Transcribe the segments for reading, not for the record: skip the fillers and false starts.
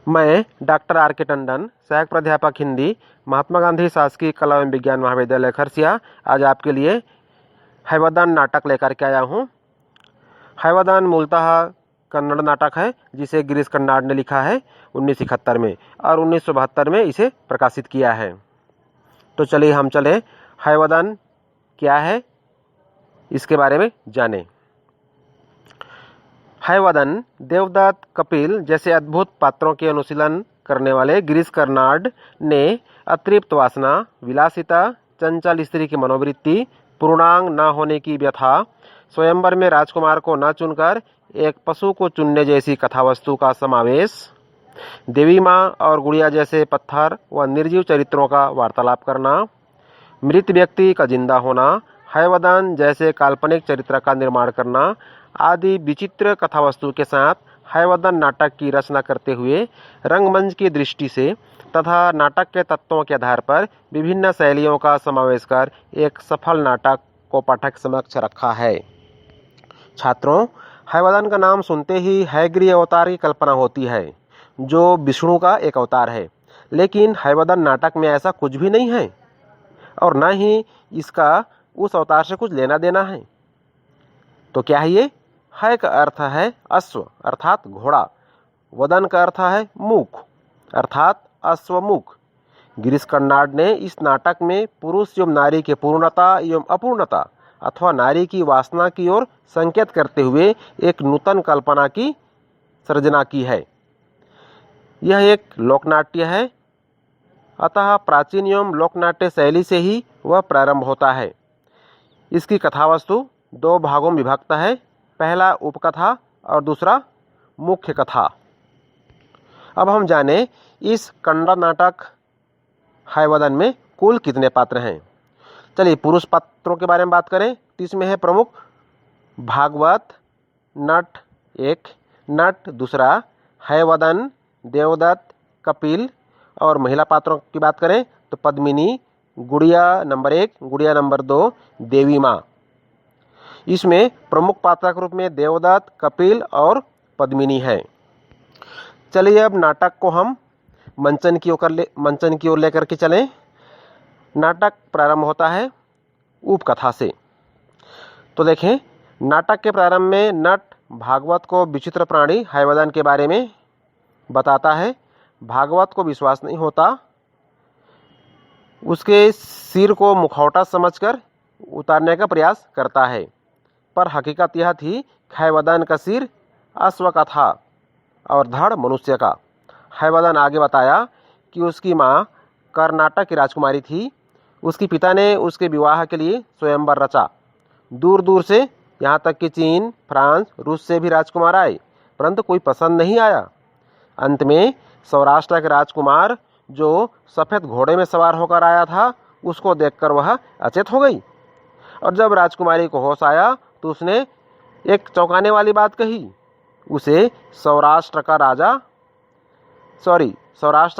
मैं doctor R के टंडन, सहायक प्राध्यापक हिंदी, महात्मा गांधी शासकीय कला एवं विज्ञान महाविद्यालय खरसिया, आज आपके लिए हैवदन नाटक लेकर के आया हूँ। हैवदन मूलतः कन्नड़ नाटक है, जिसे गिरीश कर्नाड ने लिखा है 1971 में और 1972 में इसे प्रकाशित किया है। तो चलिए हम चले हैवदन क्या है इसके बारे में जानें। हैवदन देवदत्त, कपिल जैसे अद्भुत पात्रों के अनुशीलन करने वाले गिरीश कर्नाड ने अतृप्त वासना, विलासिता, चंचल स्त्री की मनोवृत्ति, पूर्णांग न होने की व्यथा, स्वयंवर में राजकुमार को न चुनकर एक पशु को चुनने जैसी कथावस्तु का समावेश, देवी माँ और गुड़िया जैसे पत्थर व निर्जीव चरित्रों का वार्तालाप करना, मृत व्यक्ति का जिंदा होना, हैवदन जैसे काल्पनिक चरित्र का निर्माण करना आदि विचित्र कथावस्तु के साथ हैवदन नाटक की रचना करते हुए रंगमंच की दृष्टि से तथा नाटक के तत्वों के आधार पर विभिन्न शैलियों का समावेश कर एक सफल नाटक को पाठक समक्ष रखा है। छात्रों, हैवदन का नाम सुनते ही हैग्रीव अवतार की कल्पना होती है, जो विष्णु का एक अवतार है। लेकिन हैवदन नाटक में ऐसा कुछ भी नहीं है और न ही इसका उस अवतार से कुछ लेना देना है। तो क्या है ये? है का अर्थ है अश्व अर्थात घोड़ा, वदन का अर्थ है मुख अर्थात अश्वमुख। गिरीश कर्नाड ने इस नाटक में पुरुष एवं नारी के पूर्णता एवं अपूर्णता अथवा नारी की वासना की ओर संकेत करते हुए एक नूतन कल्पना की सृजना की है। यह एक लोकनाट्य है, अतः प्राचीन एवं लोकनाट्य शैली से ही वह प्रारंभ होता है। इसकी कथावस्तु दो भागों में विभक्त है, पहला उपकथा और दूसरा मुख्य कथा। अब हम जानें इस कन्नड़ नाटक हैवदन में कुल कितने पात्र हैं। चलिए पुरुष पात्रों के बारे में बात करें तो इसमें है प्रमुख भागवत, नट एक, नट दूसरा, हैवदन, देवदत्त, कपिल। और महिला पात्रों की बात करें तो पद्मिनी, गुड़िया नंबर 1, गुड़िया नंबर 2, देवी माँ। इसमें प्रमुख पात्र के रूप में देवदत्त, कपिल और पद्मिनी है। चलिए अब नाटक को हम मंचन की ओर लेकर के चलें। नाटक प्रारंभ होता है उपकथा से। तो देखें, नाटक के प्रारंभ में नट भागवत को विचित्र प्राणी हैवदन के बारे में बताता है। भागवत को विश्वास नहीं होता, उसके सिर को मुखौटा समझकर उतारने का प्रयास करता है, पर हकीकत यह थी हैवदन का सिर अश्व का था और धड़ मनुष्य का। हैवदन आगे बताया कि उसकी माँ कर्नाटक की राजकुमारी थी। उसके पिता ने उसके विवाह के लिए स्वयंवर रचा। दूर दूर से, यहाँ तक कि चीन, फ्रांस, रूस से भी राजकुमार आए, परंतु कोई पसंद नहीं आया। अंत में सौराष्ट्र के राजकुमार जो सफ़ेद घोड़े में सवार होकर आया था, उसको देखकर वह अचेत हो गई और जब राजकुमारी को होश आया तो उसने एक चौंकाने वाली बात कही। उसे सौराष्ट्र का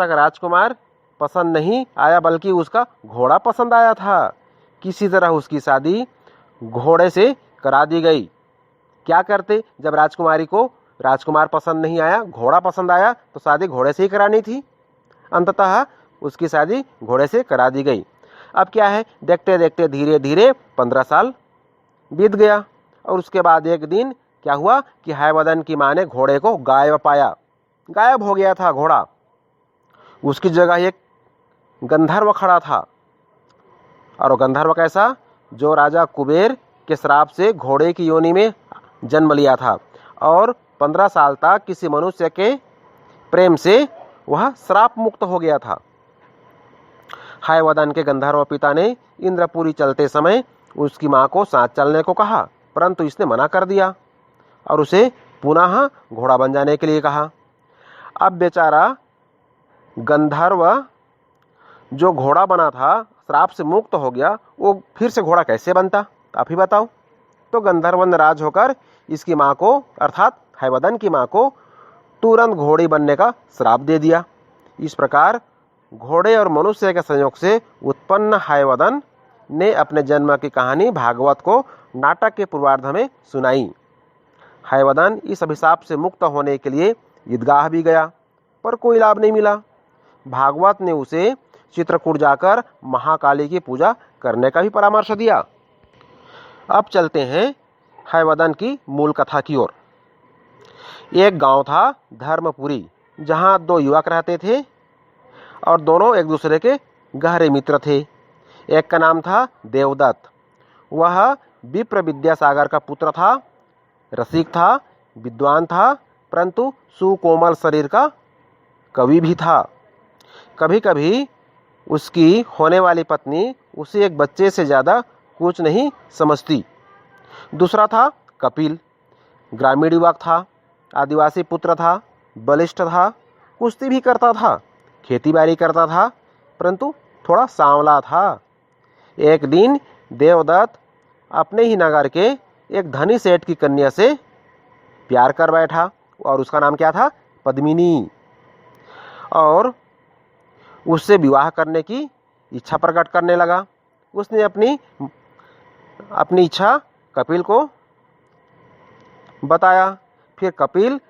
राजकुमार पसंद नहीं आया, बल्कि उसका घोड़ा पसंद आया था। किसी तरह उसकी शादी घोड़े से करा दी गई। क्या करते, जब राजकुमारी को राजकुमार पसंद नहीं आया, घोड़ा पसंद आया, तो शादी घोड़े से ही करानी थी। अंततः उसकी शादी घोड़े से करा दी गई। अब क्या है, देखते देखते धीरे धीरे 15 साल बीत गया और उसके बाद एक दिन क्या हुआ कि हैवदन की माँ ने घोड़े को गायब पाया। गायब हो गया था घोड़ा। उसकी जगह एक गंधर्व खड़ा था। और वो गंधर्व कैसा? जो राजा कुबेर के श्राप से घोड़े की योनि में जन्म लिया था और 15 साल तक किसी मनुष्य के प्रेम से वह श्राप मुक्त हो गया था। हैवदन के गंधर्व पिता ने इंद्रपुरी चलते समय उसकी माँ को साथ चलने को कहा, परंतु इसने मना कर दिया और उसे पुनः घोड़ा बन जाने के लिए कहा। अब बेचारा गंधर्व जो घोड़ा बना था, श्राप से मुक्त हो गया, वो फिर से घोड़ा कैसे बनता, आप ही बताओ। तो गंधर्व नाराज होकर इसकी माँ को अर्थात हैवदन की माँ को तुरंत घोड़ी बनने का श्राप दे दिया। इस प्रकार घोड़े और मनुष्य के संयोग से उत्पन्न हैवदन ने अपने जन्म की कहानी भागवत को नाटक के पूर्वार्ध में सुनाई। हैवदन इस अभिशाप से मुक्त होने के लिए ईदगाह भी गया पर कोई लाभ नहीं मिला। भागवत ने उसे चित्रकूट जाकर महाकाली की पूजा करने का भी परामर्श दिया। अब चलते हैं हयवदन की मूल कथा की ओर। एक गांव था धर्मपुरी, जहां दो युवक रहते थे और दोनों एक दूसरे के गहरे मित्र थे। एक का नाम था देवदत्त। वह विप्र विद्यासागर का पुत्र था, रसिक था, विद्वान था, परंतु सुकोमल शरीर का कवि भी था। कभी कभी उसकी होने वाली पत्नी उसे एक बच्चे से ज़्यादा कुछ नहीं समझती। दूसरा था कपिल। ग्रामीण युवक था, आदिवासी पुत्र था, बलिष्ठ था, कुश्ती भी करता था, खेती बाड़ी करता था, परंतु थोड़ा सांवला था। एक दिन देवदत्त अपने ही नगर के एक धनी सेठ की कन्या से प्यार कर बैठा और उसका नाम क्या था? पद्मिनी। और उससे विवाह करने की इच्छा प्रकट करने लगा। उसने अपनी इच्छा कपिल को बताया। फिर कपिल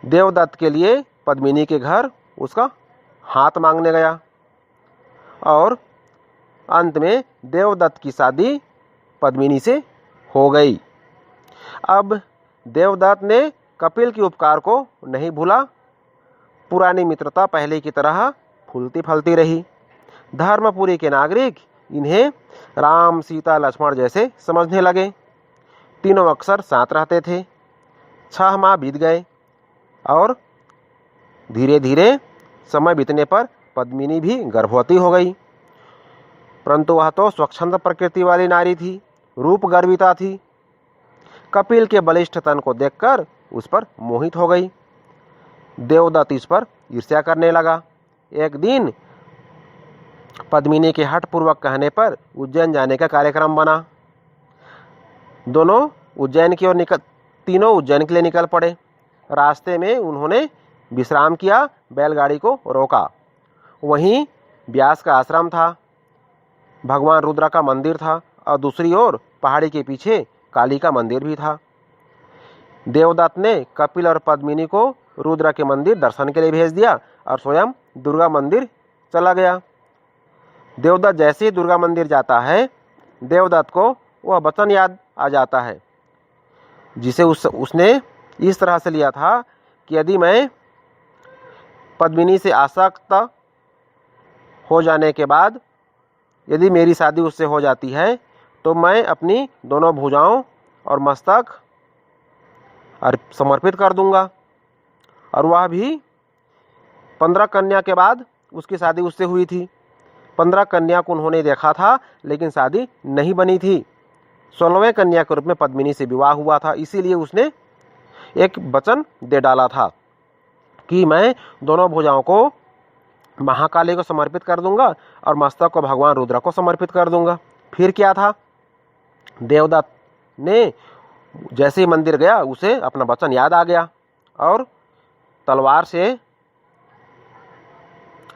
देवदत्त के लिए पद्मिनी के घर उसका हाथ मांगने गया और अंत में देवदत्त की शादी पद्मिनी से हो गई। अब देवदत्त ने कपिल के उपकार को नहीं भूला। पुरानी मित्रता पहले की तरह फूलती फलती रही। धर्मपुरी के नागरिक इन्हें राम, सीता, लक्ष्मण जैसे समझने लगे। तीनों अक्सर साथ रहते थे। 6 माह बीत गए और धीरे धीरे समय बीतने पर पद्मिनी भी गर्भवती हो गई। परंतु वह तो स्वच्छंद प्रकृति वाली नारी थी, रूप गर्विता थी। कपिल के बलिष्ठ तन को देखकर उस पर मोहित हो गई। देवदत्त इस पर ईर्ष्या करने लगा। एक दिन पद्मिनी के हठपूर्वक कहने पर उज्जैन जाने का कार्यक्रम बना। तीनों उज्जैन के लिए निकल पड़े। रास्ते में उन्होंने विश्राम किया, बैलगाड़ी को रोका। वहीं व्यास का आश्रम था, भगवान रुद्र का मंदिर था और दूसरी ओर पहाड़ी के पीछे काली का मंदिर भी था। देवदत्त ने कपिल और पद्मिनी को रुद्र के मंदिर दर्शन के लिए भेज दिया और स्वयं दुर्गा मंदिर चला गया। देवदत्त जैसे ही दुर्गा मंदिर जाता है, देवदत्त को वह वचन याद आ जाता है जिसे उसने इस तरह से लिया था कि यदि मैं पद्मिनी से आसक्त हो जाने के बाद यदि मेरी शादी उससे हो जाती है तो मैं अपनी दोनों भुजाओं और मस्तक समर्पित कर दूंगा। और वह भी 15 कन्या के बाद उसकी शादी उससे हुई थी। 15 कन्या को उन्होंने देखा था लेकिन शादी नहीं बनी थी। 16वें कन्या के रूप में पद्मिनी से विवाह हुआ था। इसीलिए उसने एक वचन दे डाला था कि मैं दोनों भुजाओं को महाकाली को समर्पित कर दूंगा और मस्तक को भगवान रुद्र को समर्पित कर दूंगा। फिर क्या था, देवदत्त ने जैसे ही मंदिर गया उसे अपना वचन याद आ गया और तलवार से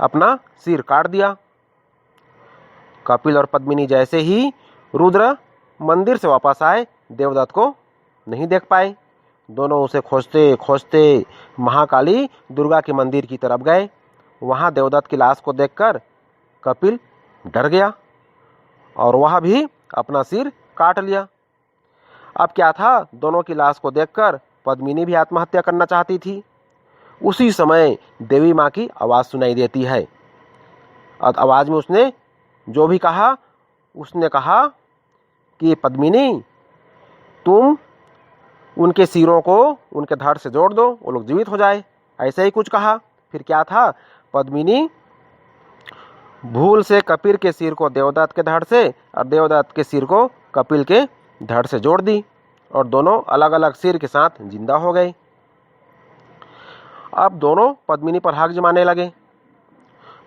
अपना सिर काट दिया। कपिल और पद्मिनी जैसे ही रुद्र मंदिर से वापस आए, देवदत्त को नहीं देख पाए। दोनों उसे खोजते खोजते महाकाली दुर्गा के मंदिर की तरफ गए। वहां देवदत्त की लाश को देखकर कपिल डर गया और वह भी अपना सिर काट लिया। अब क्या था, दोनों की लाश को देखकर पद्मिनी भी आत्महत्या करना चाहती थी। उसी समय देवी माँ की आवाज़ सुनाई देती है और आवाज़ में उसने जो भी कहा, उसने कहा कि पद्मिनी, तुम उनके सिरों को उनके धड़ से जोड़ दो, वो लोग जीवित हो जाए। ऐसे ही कुछ कहा। फिर क्या था, पद्मिनी भूल से कपिल के सिर को देवदत्त के धड़ से और देवदत्त के सिर को कपिल के धड़ से जोड़ दी और दोनों अलग अलग सिर के साथ जिंदा हो गए। अब दोनों पद्मिनी पर हक जमाने लगे,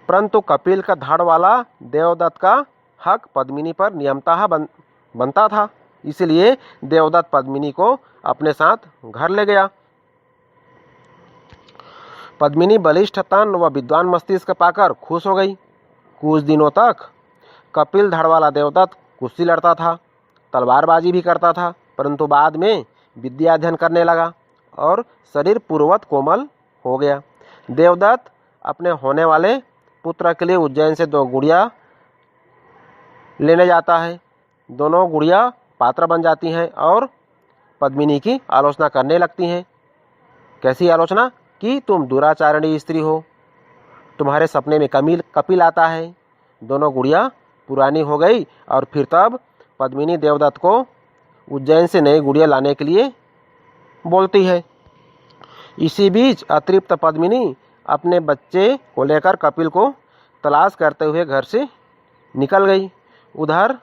परंतु कपिल का धड़ वाला देवदत्त का हक पद्मिनी पर नियमतः बनता था। इसलिए देवदत्त पद्मिनी को अपने साथ घर ले गया। पद्मिनी बलिष्ठ तन व विद्वान मस्तिष्क पाकर खुश हो गई। कुछ दिनों तक कपिल धड़ वाला देवदत्त कुश्ती लड़ता था, तलवारबाजी भी करता था, परंतु बाद में विद्या अध्ययन करने लगा और शरीर पूर्ववत कोमल हो गया। देवदत्त अपने होने वाले पुत्र के लिए उज्जैन से 2 गुड़िया लेने जाता है। दोनों गुड़िया पात्र बन जाती हैं और पद्मिनी की आलोचना करने लगती हैं। कैसी आलोचना? कि तुम दुराचारणी स्त्री हो, तुम्हारे सपने में कपिल आता है। दोनों गुड़िया पुरानी हो गई और फिर तब पद्मिनी देवदत्त को उज्जैन से नई गुड़िया लाने के लिए बोलती है। इसी बीच अतृप्त पद्मिनी अपने बच्चे को लेकर कपिल को तलाश करते हुए घर से निकल गई। उधर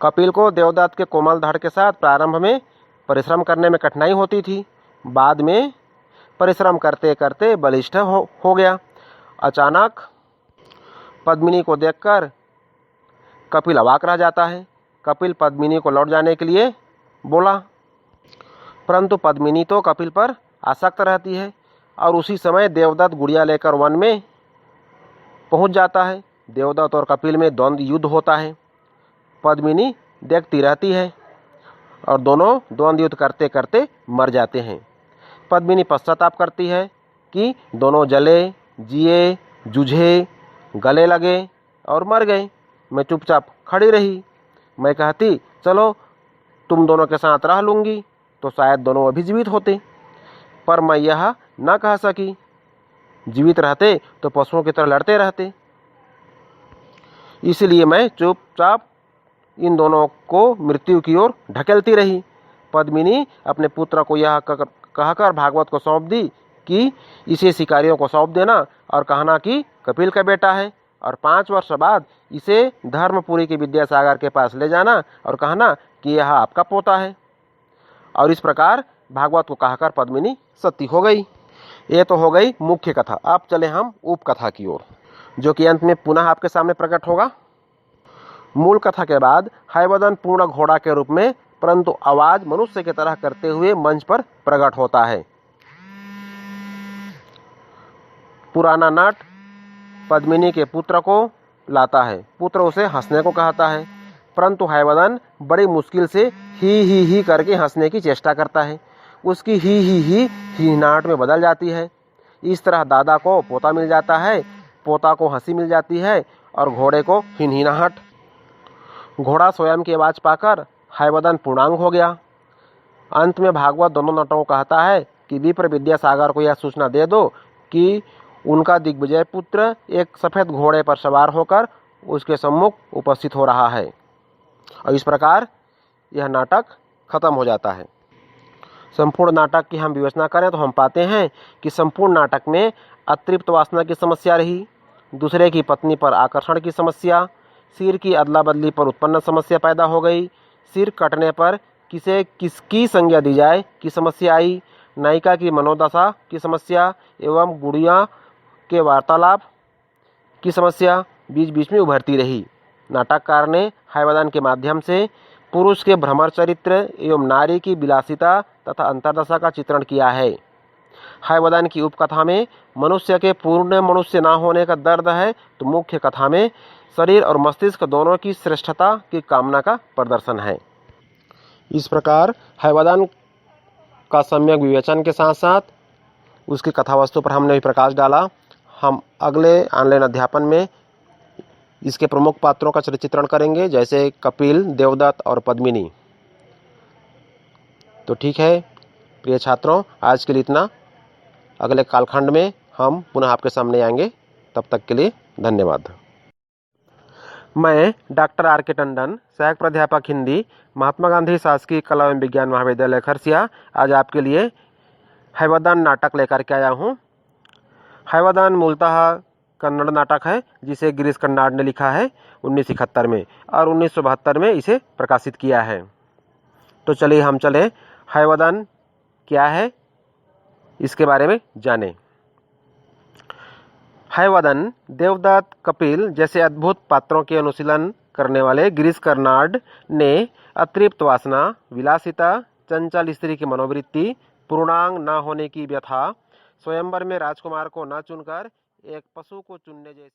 कपिल को देवदत्त के कोमल धड़ के साथ प्रारंभ में परिश्रम करने में कठिनाई होती थी, बाद में परिश्रम करते करते बलिष्ठ हो गया। अचानक पद्मिनी को देखकर कपिल अवाक रह जाता है। कपिल पद्मिनी को लौट जाने के लिए बोला, परंतु पद्मिनी तो कपिल पर आसक्त रहती है और उसी समय देवदत्त गुड़िया लेकर वन में पहुंच जाता है। देवदत्त और कपिल में द्वंद्व युद्ध होता है। पद्मिनी देखती रहती है और दोनों द्वंद्व युद्ध करते करते मर जाते हैं। पद्मिनी पश्चाताप करती है कि दोनों जले, जिए, जूझे, गले लगे और मर गए। मैं चुपचाप खड़ी रही। मैं कहती चलो तुम दोनों के साथ रह लूँगी तो शायद दोनों अभी जीवित होते, पर मैं यह न कह सकी। जीवित रहते तो पशुओं की तरह लड़ते रहते, इसलिए मैं चुपचाप इन दोनों को मृत्यु की ओर ढकेलती रही। पद्मिनी अपने पुत्र को यह कहकर भागवत को सौंप दी कि इसे शिकारियों को सौंप देना और कहना कि कपिल का बेटा है, और 5 वर्ष बाद इसे धर्मपुरी के विद्यासागर के पास ले जाना और कहना कि यह आपका पोता है। और इस प्रकार भागवत को कहकर पद्मिनी सती हो गई। ये तो हो गई मुख्य कथा। अब चले हम उपकथा की ओर, जो कि अंत में पुनः आपके सामने प्रकट होगा। मूल कथा के बाद हैवदन पूर्ण घोड़ा के रूप में, परंतु आवाज मनुष्य की तरह करते हुए मंच पर प्रकट होता है। पुराना नट पद्मिनी के पुत्र को लाता है। पुत्र उसे हंसने को कहता है, परंतु हैवदन बड़ी मुश्किल से ही करके हंसने की चेष्टा करता है। उसकी ही नाट में बदल जाती है। इस तरह दादा को पोता मिल जाता है, पोता को हंसी मिल जाती है और घोड़े को हिनहिनाहट। घोड़ा स्वयं की आवाज पाकर हैवदन पूर्णांग हो गया। अंत में भागवत दोनों नटों को कहता है कि विप्र विद्यासागर को यह सूचना दे दो कि उनका दिग्विजय पुत्र एक सफेद घोड़े पर सवार होकर उसके सम्मुख उपस्थित हो रहा है। और इस प्रकार यह नाटक खत्म हो जाता है। संपूर्ण नाटक की हम विवेचना करें तो हम पाते हैं कि संपूर्ण नाटक में अतृप्त वासना की समस्या रही, दूसरे की पत्नी पर आकर्षण की समस्या, सिर की अदला बदली पर उत्पन्न समस्या पैदा हो गई, सिर कटने पर किसे किसकी संज्ञा दी जाए की समस्या आई, नायिका की मनोदशा की समस्या एवं गुड़िया के वार्तालाप की समस्या बीच बीच में उभरती रही। नाटककार ने हैवदन के माध्यम से पुरुष के भ्रमर चरित्र एवं नारी की विलासिता तथा अंतर्दशा का चित्रण किया है। हैवदन की उपकथा में मनुष्य के पूर्ण मनुष्य ना होने का दर्द है, तो मुख्य कथा में शरीर और मस्तिष्क दोनों की श्रेष्ठता की कामना का प्रदर्शन है। इस प्रकार हैवदन का सम्यक विवेचन के साथ साथ उसकी कथावस्तु पर हमने भी प्रकाश डाला। हम अगले ऑनलाइन अध्यापन में इसके प्रमुख पात्रों का चित्रण करेंगे, जैसे कपिल, देवदत्त और पद्मिनी। तो ठीक है प्रिय छात्रों, आज के लिए इतना। अगले कालखंड में हम पुनः आपके सामने आएंगे। तब तक के लिए धन्यवाद। मैं डॉक्टर आर के टंडन, सहायक प्राध्यापक हिंदी, महात्मा गांधी शासकीय कला एवं विज्ञान महाविद्यालय खरसिया, आज आपके लिए हैवदन नाटक लेकर के आया हूँ। हैवदन मूलतः कन्नड़ नाटक है, जिसे गिरीश कर्नाड ने लिखा है 1971 में और 1972 में इसे प्रकाशित किया है। तो चलिए हम चले हैवदन क्या है इसके बारे में जानें। हैवदन देवदत्त, कपिल जैसे अद्भुत पात्रों के अनुशीलन करने वाले गिरीश कर्नाड ने अतृप्त वासना, विलासिता, चंचल स्त्री की मनोवृत्ति, पूर्णांग न होने की व्यथा, स्वयंवर में राजकुमार को न चुनकर एक पशु को चुनने जैसी